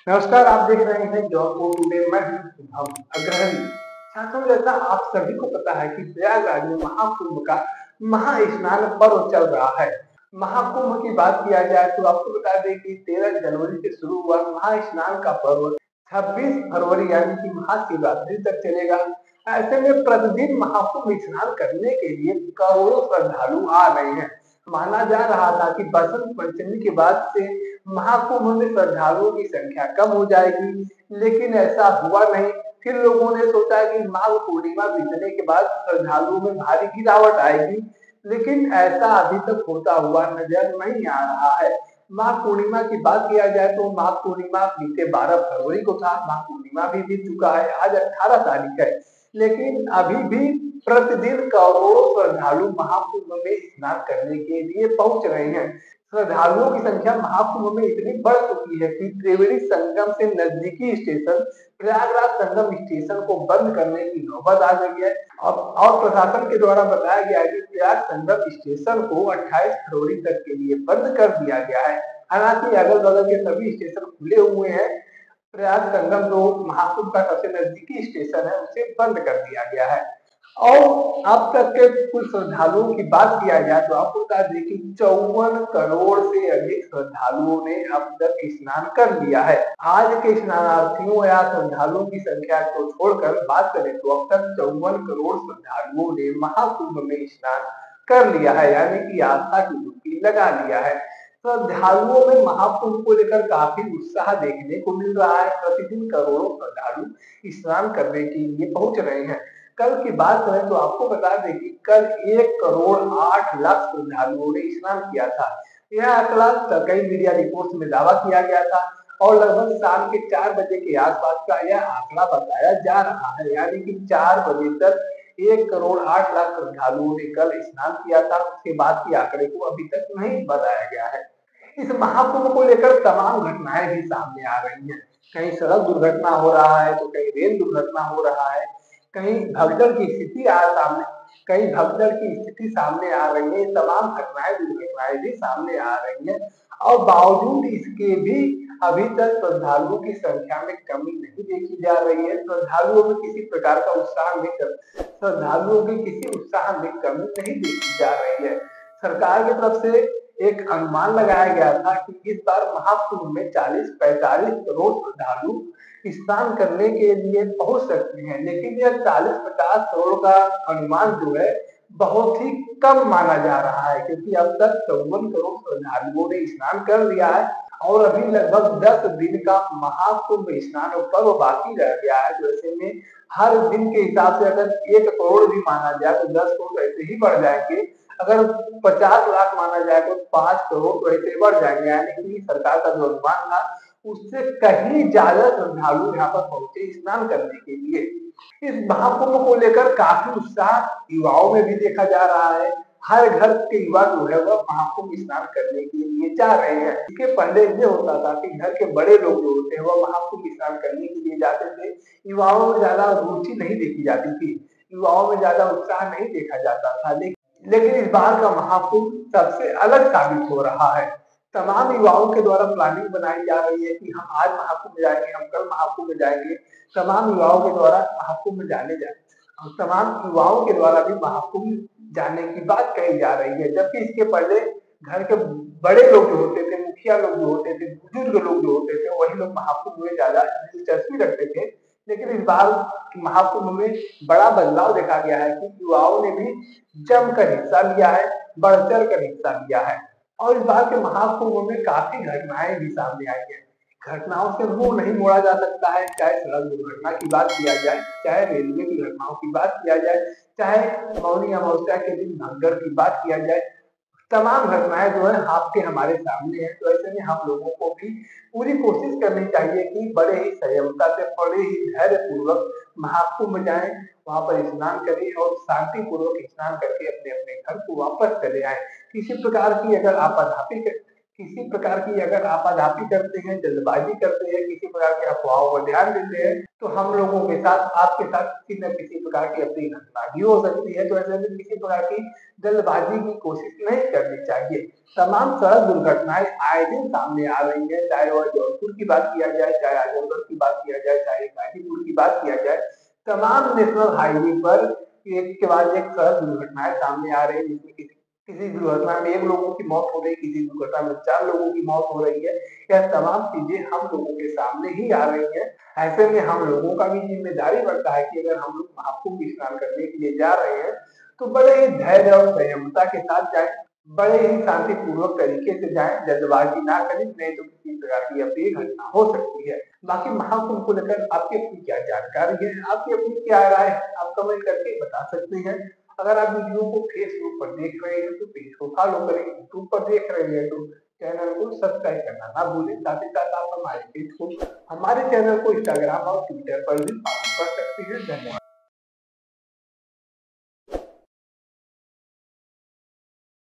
नमस्कार, आप देख रहे हैं जॉब फॉर टुडे। मैं हूं शुभम अग्रहरी। छात्रों, जैसा आप सभी को पता है कि प्रयागराज में महाकुंभ का महास्नान पर्व चल रहा है। महाकुंभ की बात किया जाए तो आपको बता दें कि 13 जनवरी से शुरू हुआ महास्नान का पर्व 26 फरवरी यानी कि महाशिवरात्रि तक चलेगा। ऐसे में प्रतिदिन महाकुंभ स्नान करने के लिए करोड़ों श्रद्धालु आ रहे हैं। माना जा रहा था कि बसंत पंचमी के बाद से महाकुंभ में श्रद्धालुओं की संख्या कम हो जाएगी, लेकिन ऐसा हुआ नहीं। फिर लोगों ने सोचा कि माघ पूर्णिमा बीतने के बाद श्रद्धालुओं में भारी गिरावट आएगी, लेकिन ऐसा अभी तक होता हुआ नजर नहीं आ रहा है। माघ पूर्णिमा की बात किया जाए तो माघ पूर्णिमा बीते 12 फरवरी को था। माघ पूर्णिमा भी बीत चुका है, आज 18 तारीख है, लेकिन अभी भी प्रतिदिन करोड़ों श्रद्धालु महाकुंभ में स्नान करने के लिए पहुंच रहे हैं। श्रद्धालुओं की संख्या महाकुंभ में इतनी बढ़ चुकी है कि त्रिवेणी संगम से नजदीकी स्टेशन प्रयागराज संगम स्टेशन को बंद करने की नौबत आ गई है। और प्रशासन के द्वारा बताया गया है कि प्रयाग संगम स्टेशन को 28 फरवरी तक के लिए बंद कर दिया गया है। हालांकि अगल बगल के सभी स्टेशन खुले हुए हैं। प्रयाग संगम जो महाकुंभ का सबसे नजदीकी स्टेशन है उसे बंद कर दिया गया है। और अब तक के कुल श्रद्धालुओं की बात किया जाए तो आपको बता दें कि 54 करोड़ से अधिक श्रद्धालुओं ने अब तक स्नान कर लिया है। आज के स्नानार्थियों या श्रद्धालुओं की संख्या को छोड़कर बात करें तो अब तक 54 करोड़ श्रद्धालुओं ने महाकुंभ में स्नान कर लिया है, यानी कि आस्था की डुबकी लगा लिया है। श्रद्धालुओं में महाकुंभ को लेकर काफी उत्साह देखने को मिल रहा है। प्रतिदिन करोड़ों श्रद्धालु स्नान करने के लिए पहुंच रहे हैं। कल की बात करें तो आपको बता दें कि कल 1 करोड़ 8 लाख श्रद्धालुओं ने स्नान किया था। यह आंकड़ा कई मीडिया रिपोर्ट्स में दावा किया गया था और लगभग शाम के 4 बजे के आसपास का यह आंकड़ा बताया जा रहा है, यानी कि 4 बजे तक 1 करोड़ 8 लाख श्रद्धालुओं ने कल स्नान किया था। उसके बाद के आंकड़े को अभी तक नहीं बताया गया है। इस महाकुंभ को लेकर तमाम घटनाएं भी सामने आ रही हैं। कहीं सड़क दुर्घटना हो रहा है तो कहीं रेल दुर्घटना हो रहा है, कहीं भगदड़ की स्थिति आ सामने कहीं भगदड़ की स्थिति सामने आ रही है। तमाम घटनाएं दुर्घटनाएं भी सामने आ रही हैं और बावजूद इसके भी अभी तक श्रद्धालुओं की संख्या में कमी नहीं देखी जा रही है। श्रद्धालुओं की किसी उत्साह में कमी नहीं देखी जा रही है। सरकार की तरफ से एक अनुमान लगाया गया था कि इस बार महाकुंभ में 40-45 करोड़ श्रद्धालु स्नान करने के लिए पहुंच सकते हैं, लेकिन यह 40-50 करोड़ का अनुमान जो है बहुत ही कम माना जा रहा है, क्योंकि अब तक 54 करोड़ श्रद्धालुओं ने स्नान कर लिया है और अभी लगभग 10 दिन का महाकुंभ स्नान पर्व बाकी रह गया है। तो ऐसे में हर दिन के हिसाब से अगर 1 करोड़ भी माना जाए तो 10 करोड़ ऐसे ही बढ़ जाएंगे। अगर 50 लाख माना जाए तो 5 करोड़ तो ऐसे बढ़ जाएंगे, यानी कि सरकार का जो अनुमान था उससे कहीं ज्यादा श्रद्धालु यहाँ पर पहुंचे स्नान करने के लिए। इस महाकुंभ को लेकर काफी उत्साह युवाओं में भी देखा जा रहा है। हर घर के युवा जो है वह महाकुंभ स्नान करने के लिए जा रहे हैं। इसके पहले ये होता था कि घर के बड़े लोग जो होते हैं वह महाकुंभ स्नान करने के लिए जाते थे। युवाओं में ज्यादा रुचि नहीं देखी जाती थी, युवाओं में ज्यादा उत्साह नहीं देखा जाता था। लेकिन इस बार का महाकुंभ सबसे अलग साबित हो रहा है। तमाम युवाओं के द्वारा प्लानिंग बनाई जा रही है कि हम आज महाकुंभ जाएंगे, हम कल महाकुंभ जाएंगे। तमाम युवाओं के द्वारा महाकुंभ जाने जाए और तमाम युवाओं के द्वारा भी महाकुंभ जाने की बात कही जा रही है। जबकि इसके पहले घर के बड़े लोग जो होते थे, मुखिया लोग जो होते थे, बुजुर्ग लोग जो होते थे, वही लोग महाकुंभ में ज्यादा दिलचस्पी रखते थे। लेकिन इस बार महाकुंभ में बड़ा बदलाव देखा गया है कि युवाओं ने भी जमकर हिस्सा लिया है, बढ़-चढ़ कर हिस्सा लिया है। और इस बार के महाकुंभ में काफी घटनाएं भी सामने आई हैं। घटनाओं से मुंह नहीं मोड़ा जा सकता है, चाहे सड़क दुर्घटना की बात किया जाए, चाहे रेलवे की घटनाओं की बात किया जाए, चाहे मौनी अमावस्या के दिन भगदड़ की बात किया जाए। तमाम घटनाएं जो है आपके हमारे सामने है। तो ऐसे में हम लोगों को भी पूरी कोशिश करनी चाहिए कि बड़े ही संयमता से, बड़े ही धैर्य पूर्वक महाकुंभ जाएं, वहां पर स्नान करें और शांति पूर्वक स्नान करके अपने अपने घर को वापस चले आए। किसी प्रकार की अगर किसी प्रकार की अगर आपाधापी करते हैं, जल्दबाजी करते हैं, किसी प्रकार की अफवाहों पर ध्यान देते हैं, तो हम लोगों के साथ, आपके साथ किसी न किसी प्रकार की अपनी घटना भी हो सकती है। तो ऐसे में किसी प्रकार की जल्दबाजी की कोशिश नहीं करनी चाहिए। तमाम सड़क दुर्घटनाएं आए दिन सामने आ रही है, चाहे वह जौनपुर की बात किया जाए, चाहे आजमगढ़ की बात किया जाए, चाहे गाजीपुर की बात किया जाए, तमाम नेशनल हाईवे पर एक के बाद एक सड़क दुर्घटनाएं सामने आ रही है, जिसमें किसी किसी दुर्घटना में 1 लोगों की मौत हो रही है, किसी दुर्घटना में 4 लोगों की मौत हो रही है। यह तमाम चीजें हम लोगों के सामने ही आ रही है। ऐसे में हम लोगों का भी जिम्मेदारी बनता है कि अगर हम लोग महाकुंभ स्नान करने के लिए जा रहे हैं, तो बड़े ही धैर्य और संयमता के साथ जाएं, बड़े ही शांतिपूर्वक तरीके से जाएं, जल्दबाजी ना करें, नहीं तो किसी प्रकार की अप्रिय घटना हो सकती है। बाकी महाकुंभ को लेकर आपकी अपनी क्या जानकारी है, आपकी अपनी क्या राय है, आप कमेंट करके बता सकते हैं। अगर आप वीडियो को फेसबुक पर देख रहे हैं तो पेज को फॉलो करें, यूट्यूब पर देख रहे हैं तो चैनल को सब्सक्राइब करना ना भूलें। साथ ही साथ आप हमारे पेज को, हमारे चैनल को इंस्टाग्राम और ट्विटर पर भी फॉलो कर सकते हैं। धन्यवाद।